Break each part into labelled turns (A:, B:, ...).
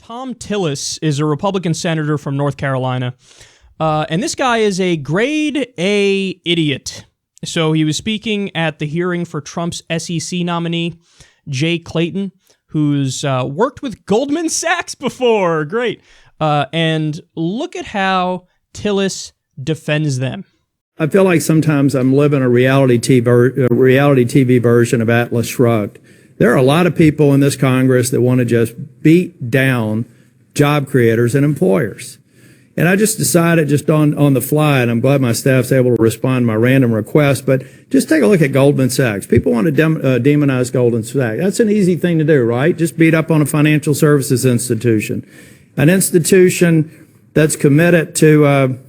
A: Thom Tillis is a Republican senator from North Carolina, and this guy is a grade A idiot. So he was speaking at the hearing for Trump's SEC nominee, Jay Clayton, who's worked with Goldman Sachs before. Great. And look at how Tillis defends them.
B: I feel like sometimes I'm living a reality TV version of Atlas Shrugged. There are a lot of people in this Congress that want to just beat down job creators and employers. And I just decided just on the fly, and I'm glad my staff's able to respond to my random request, but just take a look at Goldman Sachs. People want to demonize Goldman Sachs. That's an easy thing to do, right? Just beat up on a financial services institution. An institution that's committed to,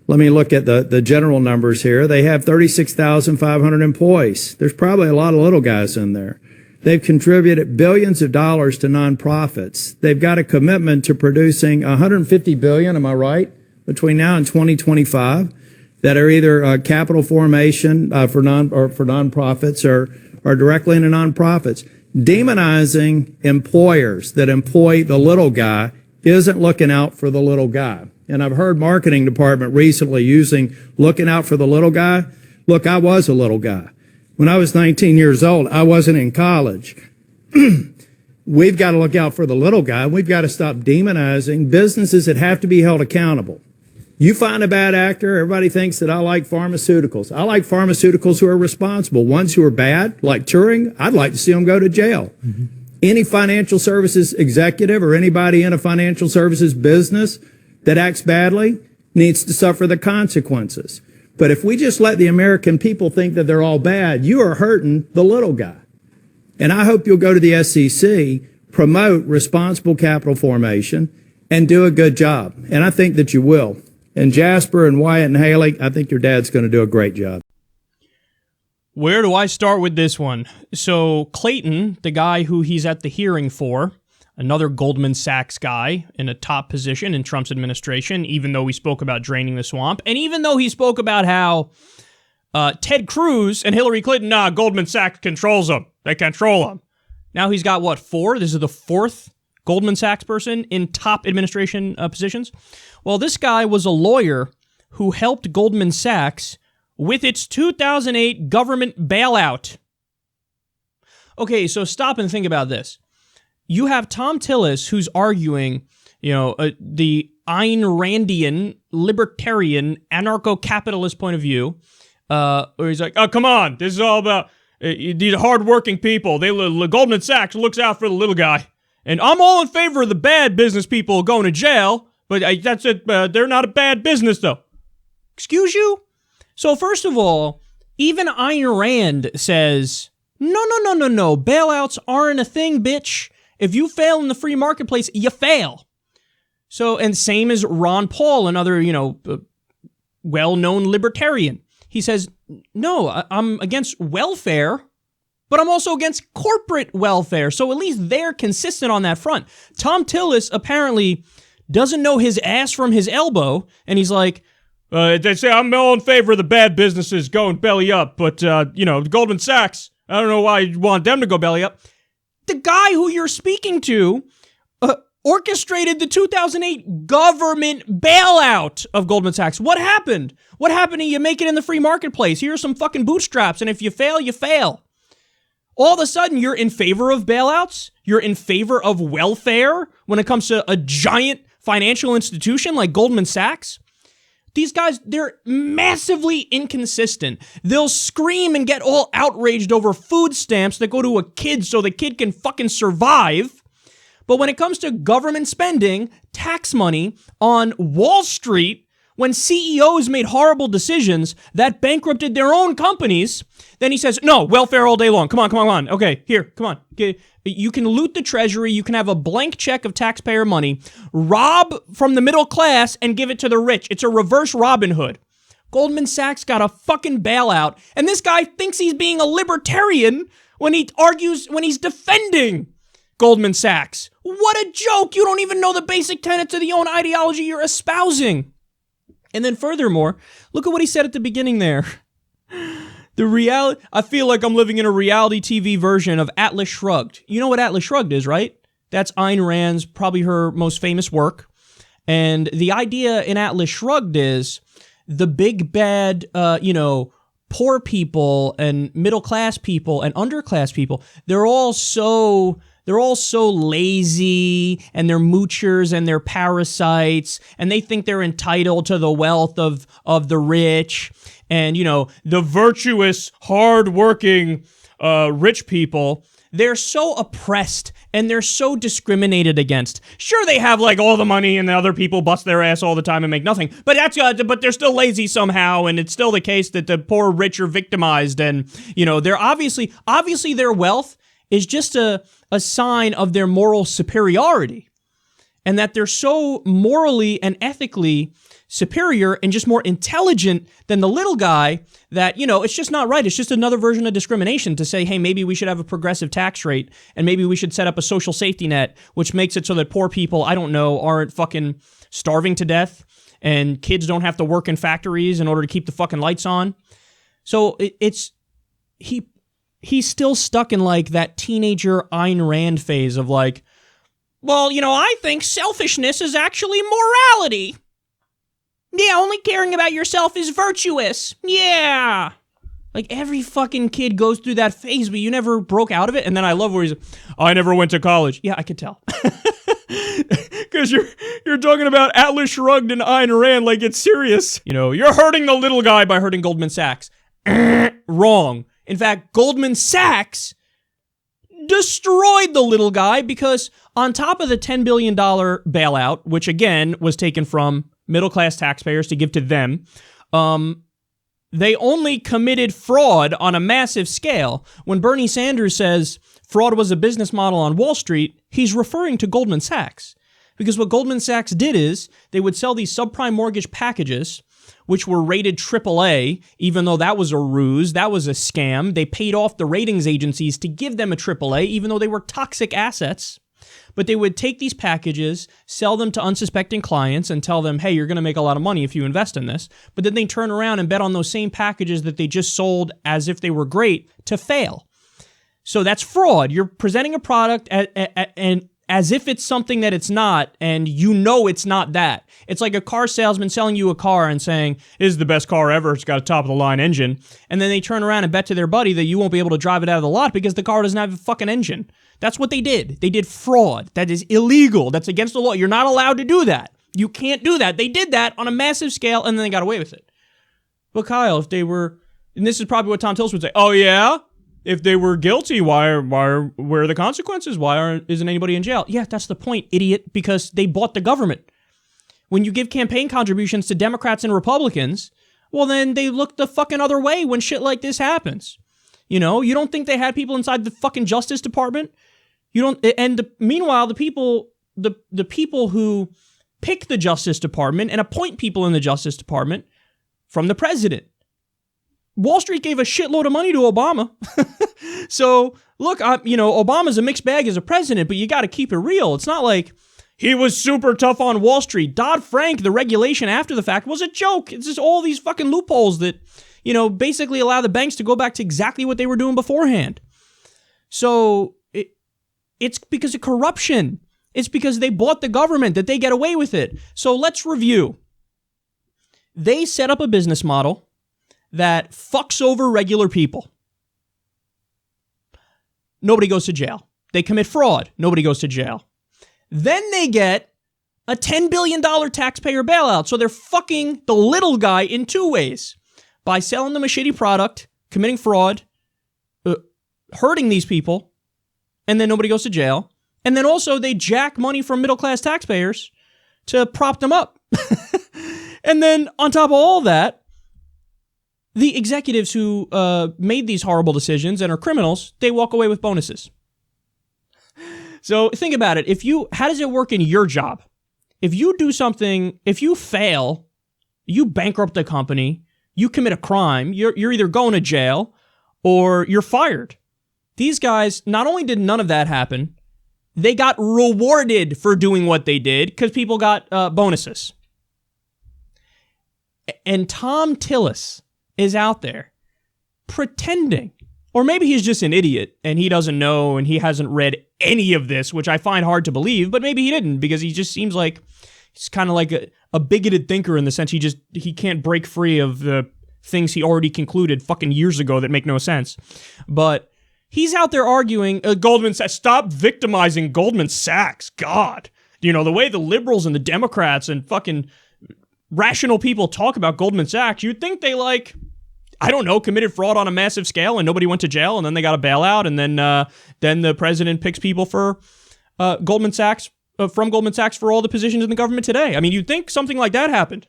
B: let me look at the general numbers here. They have 36,500 employees. There's probably a lot of little guys in there. They've contributed billions of dollars to nonprofits. They've got a commitment to producing 150 billion, am I right, between now and 2025, that are either capital formation for nonprofits or directly into nonprofits. Demonizing employers that employ the little guy isn't looking out for the little guy. And I've heard marketing department recently using looking out for the little guy. Look, I was a little guy. When I was 19 years old, I wasn't in college. We've got to look out for the little guy. We've got to stop demonizing businesses that have to be held accountable. You find a bad actor, everybody thinks that I like pharmaceuticals. I like pharmaceuticals who are responsible. Ones who are bad, like Turing, I'd like to see them go to jail. Mm-hmm. Any financial services executive or anybody in a financial services business that acts badly needs to suffer the consequences. But if we just let the American people think that they're all bad, you are hurting the little guy. And I hope you'll go to the SEC, promote responsible capital formation, and do a good job. And I think that you will. And Jasper and Wyatt and Haley, I think your dad's going to do a great job.
A: Where do I start with this one? So Clayton, the guy who he's at the hearing for, another Goldman Sachs guy in a top position in Trump's administration, even though he spoke about draining the swamp, and even though he spoke about how Ted Cruz and Hillary Clinton, Goldman Sachs controls them. They control them. Now he's got, what, 4? This is the 4th Goldman Sachs person in top administration positions. Well, this guy was a lawyer who helped Goldman Sachs with its 2008 government bailout. Okay, so stop and think about this. You have Thom Tillis, who's arguing, the Randian, libertarian, anarcho-capitalist point of view, where he's like, oh, come on, this is all about these hardworking people. Goldman Sachs looks out for the little guy. And I'm all in favor of the bad business people going to jail, but that's it. They're not a bad business, though. Excuse you? So first of all, even Ayn Rand says, no, bailouts aren't a thing, bitch. If you fail in the free marketplace, you fail. So, and same as Ron Paul, another, well-known libertarian. He says, no, I'm against welfare, but I'm also against corporate welfare. So at least they're consistent on that front. Thom Tillis apparently doesn't know his ass from his elbow, and he's like, they say I'm all in favor of the bad businesses going belly up, but, Goldman Sachs, I don't know why you want them to go belly up. The guy who you're speaking to orchestrated the 2008 government bailout of Goldman Sachs. What happened? What happened to you make it in the free marketplace? Here's some fucking bootstraps, and if you fail, you fail. All of a sudden, you're in favor of bailouts? You're in favor of welfare when it comes to a giant financial institution like Goldman Sachs? These guys, they're massively inconsistent. They'll scream and get all outraged over food stamps that go to a kid so the kid can fucking survive. But when it comes to government spending, tax money on Wall Street, when CEOs made horrible decisions that bankrupted their own companies, then he says, no, welfare all day long. Come on. Okay, here, come on. You can loot the treasury. You can have a blank check of taxpayer money, rob from the middle class, and give it to the rich. It's a reverse Robin Hood. Goldman Sachs got a fucking bailout, and this guy thinks he's being a libertarian when he argues, when he's defending Goldman Sachs. What a joke. You don't even know the basic tenets of the own ideology you're espousing. And then furthermore, look at what he said at the beginning there. I feel like I'm living in a reality TV version of Atlas Shrugged. You know what Atlas Shrugged is, right? That's Ayn Rand's, probably her most famous work. And the idea in Atlas Shrugged is the big bad, poor people and middle class people and underclass people, they're all so lazy, and they're moochers and they're parasites, and they think they're entitled to the wealth of the rich. And, the virtuous, hardworking, rich people, they're so oppressed and they're so discriminated against. Sure, they have like all the money and the other people bust their ass all the time and make nothing, but but they're still lazy somehow, and it's still the case that the poor rich are victimized, and they're obviously their wealth is just a sign of their moral superiority, and that they're so morally and ethically superior and just more intelligent than the little guy that, it's just not right. It's just another version of discrimination to say, hey, maybe we should have a progressive tax rate, and maybe we should set up a social safety net, which makes it so that poor people, aren't fucking starving to death, and kids don't have to work in factories in order to keep the fucking lights on. So he's still stuck in like that teenager Ayn Rand phase of like, well, I think selfishness is actually morality. Yeah, only caring about yourself is virtuous. Yeah. Like every fucking kid goes through that phase, but you never broke out of it. And then I love where he's like, I never went to college. Yeah, I could tell. Because you're talking about Atlas Shrugged and Ayn Rand like it's serious. You're hurting the little guy by hurting Goldman Sachs. Wrong. In fact, Goldman Sachs destroyed the little guy because on top of the $10 billion bailout, which again was taken from middle-class taxpayers to give to them, they only committed fraud on a massive scale. When Bernie Sanders says fraud was a business model on Wall Street, he's referring to Goldman Sachs. Because what Goldman Sachs did is they would sell these subprime mortgage packages, which were rated AAA, even though that was a ruse, that was a scam. They paid off the ratings agencies to give them a AAA, even though they were toxic assets. But they would take these packages, sell them to unsuspecting clients, and tell them, hey, you're going to make a lot of money if you invest in this. But then they turn around and bet on those same packages that they just sold as if they were great to fail. So that's fraud. You're presenting a product and as if it's something that it's not, and it's not that. It's like a car salesman selling you a car and saying, this is the best car ever, it's got a top-of-the-line engine, and then they turn around and bet to their buddy that you won't be able to drive it out of the lot because the car doesn't have a fucking engine. That's what they did. They did fraud. That is illegal. That's against the law. You're not allowed to do that. You can't do that. They did that on a massive scale, and then they got away with it. But Kyle, if they were, and this is probably what Thom Tillis would say, oh yeah? If they were guilty, where are the consequences? Isn't anybody in jail? Yeah, that's the point, idiot, because they bought the government. When you give campaign contributions to Democrats and Republicans, well, then they look the fucking other way when shit like this happens. You don't think they had people inside the fucking Justice Department? Meanwhile, the people who pick the Justice Department and appoint people in the Justice Department from the president. Wall Street gave a shitload of money to Obama. So, look, Obama's a mixed bag as a president, but you got to keep it real. It's not like he was super tough on Wall Street. Dodd-Frank, the regulation after the fact, was a joke. It's just all these fucking loopholes that, basically allow the banks to go back to exactly what they were doing beforehand. So, it's because of corruption. It's because they bought the government that they get away with it. So, let's review. They set up a business model that fucks over regular people. Nobody goes to jail. They commit fraud. Nobody goes to jail. Then they get a $10 billion taxpayer bailout. So they're fucking the little guy in two ways. By selling them a shitty product, committing fraud, hurting these people, and then nobody goes to jail. And then also they jack money from middle-class taxpayers to prop them up. And then on top of all that, the executives who made these horrible decisions and are criminals, they walk away with bonuses. So think about it. How does it work in your job? If you do something, if you fail, you bankrupt a company, you commit a crime, you're either going to jail or you're fired. These guys, not only did none of that happen, they got rewarded for doing what they did because people got bonuses. And Thom Tillis is out there pretending Or maybe he's just an idiot and he doesn't know and he hasn't read any of this, which I find hard to believe, but maybe he didn't, because he just seems like he's kind of like a bigoted thinker in the sense he can't break free of the things he already concluded fucking years ago that make no sense. But he's out there arguing, Goldman Sachs, stop victimizing Goldman Sachs. God. You know, the way the liberals and the Democrats and fucking rational people talk about Goldman Sachs, you'd think they committed fraud on a massive scale and nobody went to jail and then they got a bailout and then the president picks people for Goldman Sachs, from Goldman Sachs for all the positions in the government today. I mean, you'd think something like that happened.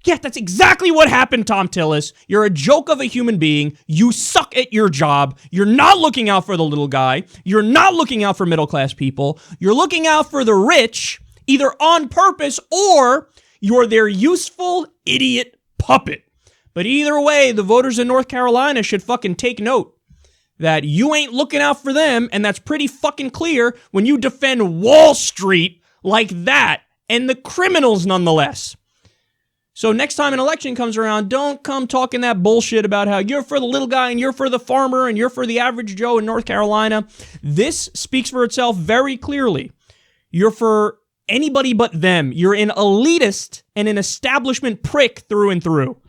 A: Yeah, that's exactly what happened, Thom Tillis. You're a joke of a human being. You suck at your job. You're not looking out for the little guy. You're not looking out for middle-class people. You're looking out for the rich, either on purpose or you're their useful idiot puppet. But either way, the voters in North Carolina should fucking take note that you ain't looking out for them, and that's pretty fucking clear when you defend Wall Street like that, and the criminals nonetheless. So next time an election comes around, don't come talking that bullshit about how you're for the little guy and you're for the farmer and you're for the average Joe in North Carolina. This speaks for itself very clearly. You're for anybody but them. You're an elitist and an establishment prick through and through.